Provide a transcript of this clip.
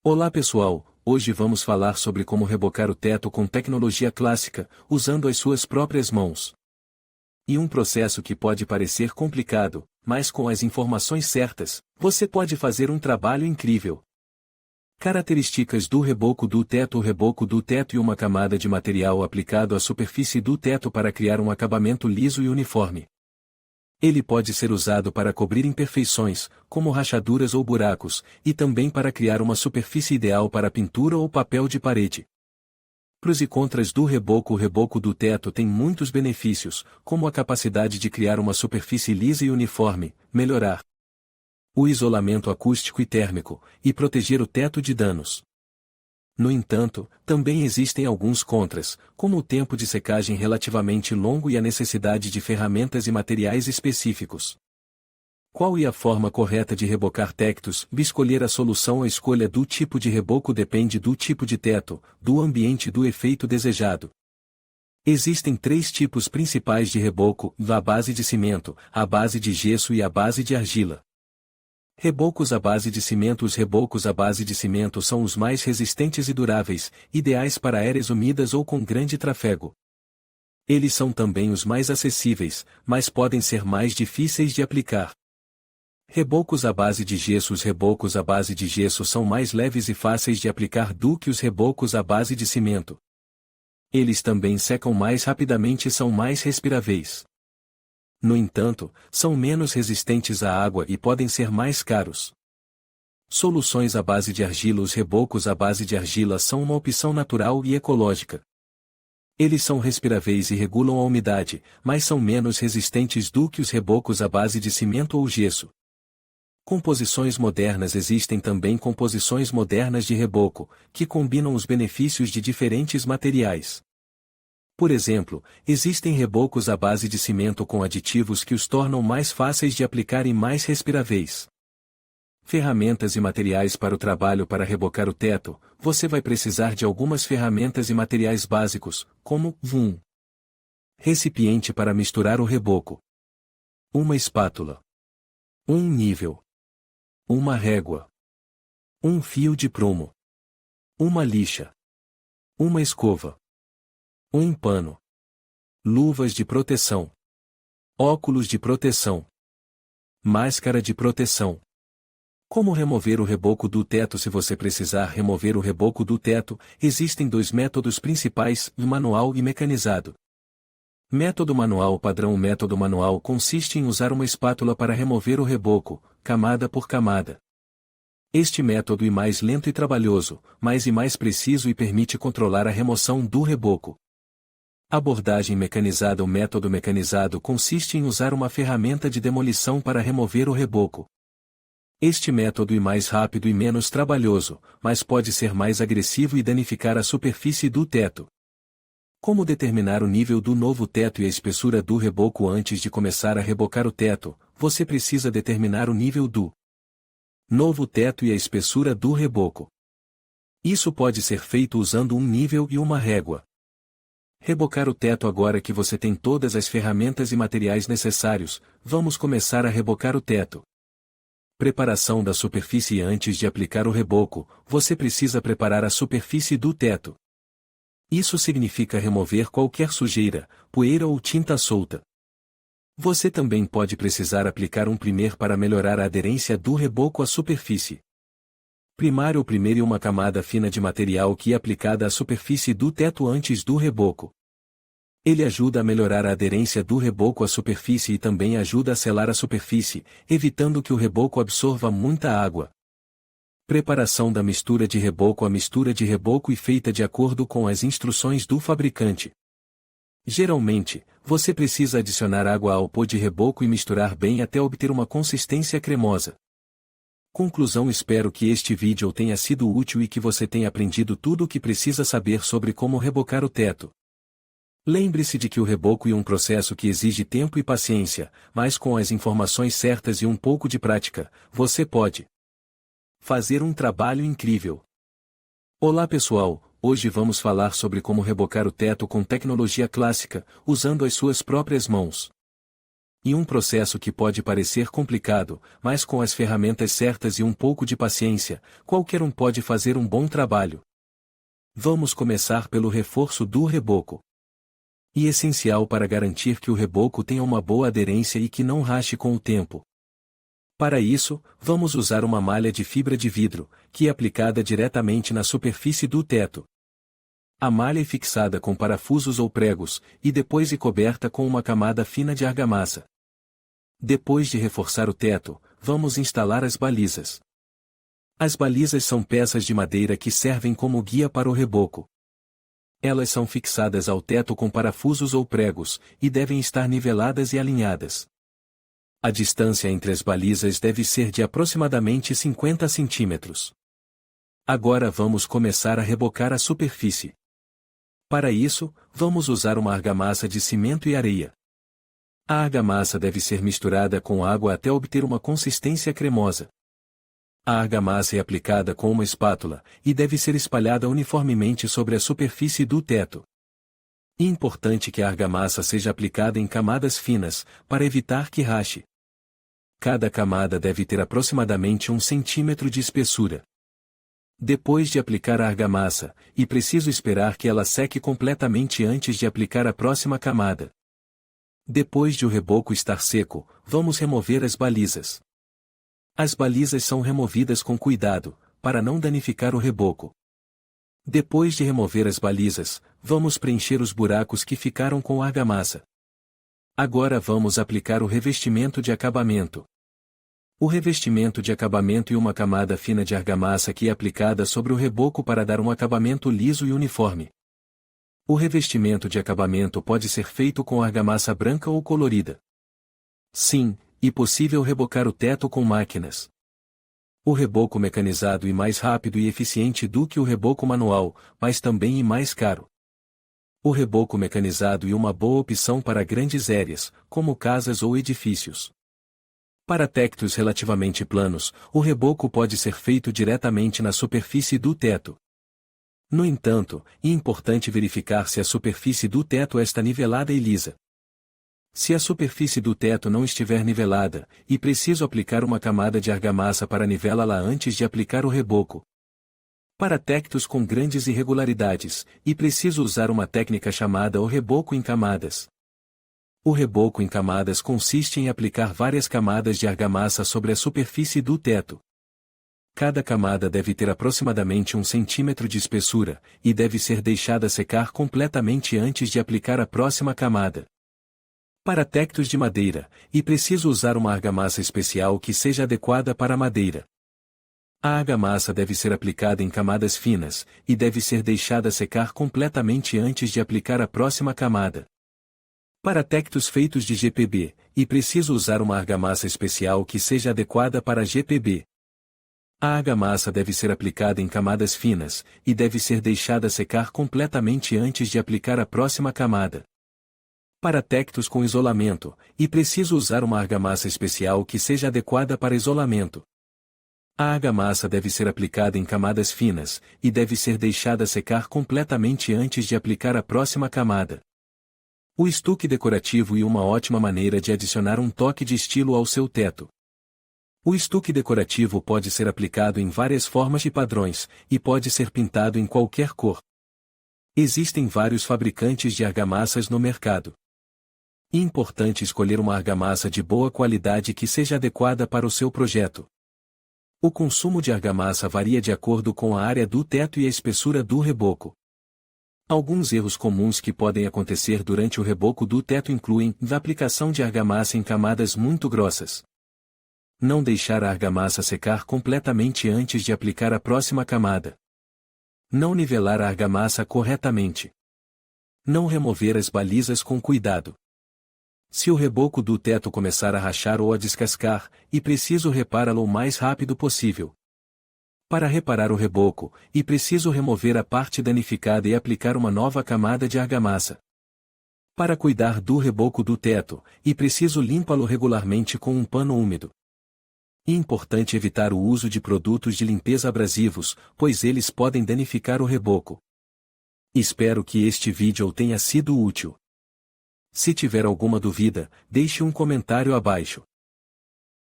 Olá pessoal, hoje vamos falar sobre como rebocar o teto com tecnologia clássica, usando as suas próprias mãos. E um processo que pode parecer complicado, mas com as informações certas, você pode fazer um trabalho incrível. Características do reboco do teto: o reboco do teto e uma camada de material aplicado à superfície do teto para criar um acabamento liso e uniforme. Ele pode ser usado para cobrir imperfeições, como rachaduras ou buracos, e também para criar uma superfície ideal para pintura ou papel de parede. Prós e contras do reboco: o reboco do teto tem muitos benefícios, como a capacidade de criar uma superfície lisa e uniforme, melhorar o isolamento acústico e térmico, e proteger o teto de danos. No entanto, também existem alguns contras, como o tempo de secagem relativamente longo e a necessidade de ferramentas e materiais específicos. Qual é a forma correta de rebocar tetos? Escolher a solução: a escolha do tipo de reboco depende do tipo de teto, do ambiente e do efeito desejado. Existem três tipos principais de reboco: a base de cimento, a base de gesso e a base de argila. Rebocos à base de cimento: os rebocos à base de cimento são os mais resistentes e duráveis, ideais para áreas úmidas ou com grande trafego. Eles são também os mais acessíveis, mas podem ser mais difíceis de aplicar. Rebocos à base de gesso: os rebocos à base de gesso são mais leves e fáceis de aplicar do que os rebocos à base de cimento. Eles também secam mais rapidamente e são mais respiráveis. No entanto, são menos resistentes à água e podem ser mais caros. Soluções à base de argila: os rebocos à base de argila são uma opção natural e ecológica. Eles são respiráveis e regulam a umidade, mas são menos resistentes do que os rebocos à base de cimento ou gesso. Composições modernas: existem também composições modernas de reboco, que combinam os benefícios de diferentes materiais. Por exemplo, existem rebocos à base de cimento com aditivos que os tornam mais fáceis de aplicar e mais respiráveis. Ferramentas e materiais para o trabalho: para rebocar o teto, você vai precisar de algumas ferramentas e materiais básicos, como um recipiente para misturar o reboco, uma espátula, um nível, uma régua, um fio de prumo, uma lixa, uma escova, um pano, luvas de proteção, óculos de proteção, máscara de proteção. Como remover o reboco do teto? Se você precisar remover o reboco do teto, existem dois métodos principais, manual e mecanizado. Método manual padrão: o método manual consiste em usar uma espátula para remover o reboco, camada por camada. Este método é mais lento e trabalhoso, mas é mais preciso e permite controlar a remoção do reboco. Abordagem mecanizada: o método mecanizado consiste em usar uma ferramenta de demolição para remover o reboco. Este método é mais rápido e menos trabalhoso, mas pode ser mais agressivo e danificar a superfície do teto. Como determinar o nível do novo teto e a espessura do reboco? Antes de começar a rebocar o teto, você precisa determinar o nível do novo teto e a espessura do reboco. Isso pode ser feito usando um nível e uma régua. Rebocar o teto: agora que você tem todas as ferramentas e materiais necessários, vamos começar a rebocar o teto. Preparação da superfície: antes de aplicar o reboco, você precisa preparar a superfície do teto. Isso significa remover qualquer sujeira, poeira ou tinta solta. Você também pode precisar aplicar um primer para melhorar a aderência do reboco à superfície. Primário: o primeiro é uma camada fina de material que é aplicada à superfície do teto antes do reboco. Ele ajuda a melhorar a aderência do reboco à superfície e também ajuda a selar a superfície, evitando que o reboco absorva muita água. Preparação da mistura de reboco: a mistura de reboco é feita de acordo com as instruções do fabricante. Geralmente, você precisa adicionar água ao pó de reboco e misturar bem até obter uma consistência cremosa. Conclusão: espero que este vídeo tenha sido útil e que você tenha aprendido tudo o que precisa saber sobre como rebocar o teto. Lembre-se de que o reboco é um processo que exige tempo e paciência, mas com as informações certas e um pouco de prática, você pode fazer um trabalho incrível. Olá pessoal, hoje vamos falar sobre como rebocar o teto com tecnologia clássica, usando as suas próprias mãos. E um processo que pode parecer complicado, mas com as ferramentas certas e um pouco de paciência, qualquer um pode fazer um bom trabalho. Vamos começar pelo reforço do reboco. E essencial para garantir que o reboco tenha uma boa aderência e que não rache com o tempo. Para isso, vamos usar uma malha de fibra de vidro, que é aplicada diretamente na superfície do teto. A malha é fixada com parafusos ou pregos, e depois é coberta com uma camada fina de argamassa. Depois de reforçar o teto, vamos instalar as balizas. As balizas são peças de madeira que servem como guia para o reboco. Elas são fixadas ao teto com parafusos ou pregos, e devem estar niveladas e alinhadas. A distância entre as balizas deve ser de aproximadamente 50 centímetros. Agora vamos começar a rebocar a superfície. Para isso, vamos usar uma argamassa de cimento e areia. A argamassa deve ser misturada com água até obter uma consistência cremosa. A argamassa é aplicada com uma espátula, e deve ser espalhada uniformemente sobre a superfície do teto. É importante que a argamassa seja aplicada em camadas finas, para evitar que rache. Cada camada deve ter aproximadamente 1 centímetro de espessura. Depois de aplicar a argamassa, é preciso esperar que ela seque completamente antes de aplicar a próxima camada. Depois de o reboco estar seco, vamos remover as balizas. As balizas são removidas com cuidado, para não danificar o reboco. Depois de remover as balizas, vamos preencher os buracos que ficaram com a argamassa. Agora vamos aplicar o revestimento de acabamento. O revestimento de acabamento é uma camada fina de argamassa que é aplicada sobre o reboco para dar um acabamento liso e uniforme. O revestimento de acabamento pode ser feito com argamassa branca ou colorida. Sim, é possível rebocar o teto com máquinas. O reboco mecanizado é mais rápido e eficiente do que o reboco manual, mas também é mais caro. O reboco mecanizado é uma boa opção para grandes áreas, como casas ou edifícios. Para tetos relativamente planos, o reboco pode ser feito diretamente na superfície do teto. No entanto, é importante verificar se a superfície do teto está nivelada e lisa. Se a superfície do teto não estiver nivelada, é preciso aplicar uma camada de argamassa para nivelá-la antes de aplicar o reboco. Para tetos com grandes irregularidades, é preciso usar uma técnica chamada o reboco em camadas. O reboco em camadas consiste em aplicar várias camadas de argamassa sobre a superfície do teto. Cada camada deve ter aproximadamente 1 centímetro de espessura, e deve ser deixada secar completamente antes de aplicar a próxima camada. Para tetos de madeira, é preciso usar uma argamassa especial que seja adequada para a madeira. A argamassa deve ser aplicada em camadas finas, e deve ser deixada secar completamente antes de aplicar a próxima camada. Para tetos feitos de GPB, é preciso usar uma argamassa especial que seja adequada para GPB. A argamassa deve ser aplicada em camadas finas, e deve ser deixada secar completamente antes de aplicar a próxima camada. Para tetos com isolamento, é preciso usar uma argamassa especial que seja adequada para isolamento. A argamassa deve ser aplicada em camadas finas, e deve ser deixada secar completamente antes de aplicar a próxima camada. O estuque decorativo é uma ótima maneira de adicionar um toque de estilo ao seu teto. O estuque decorativo pode ser aplicado em várias formas e padrões, e pode ser pintado em qualquer cor. Existem vários fabricantes de argamassas no mercado. É importante escolher uma argamassa de boa qualidade que seja adequada para o seu projeto. O consumo de argamassa varia de acordo com a área do teto e a espessura do reboco. Alguns erros comuns que podem acontecer durante o reboco do teto incluem a aplicação de argamassa em camadas muito grossas. Não deixar a argamassa secar completamente antes de aplicar a próxima camada. Não nivelar a argamassa corretamente. Não remover as balizas com cuidado. Se o reboco do teto começar a rachar ou a descascar, é preciso repará-lo o mais rápido possível. Para reparar o reboco, é preciso remover a parte danificada e aplicar uma nova camada de argamassa. Para cuidar do reboco do teto, é preciso limpá-lo regularmente com um pano úmido. É importante evitar o uso de produtos de limpeza abrasivos, pois eles podem danificar o reboco. Espero que este vídeo tenha sido útil. Se tiver alguma dúvida, deixe um comentário abaixo.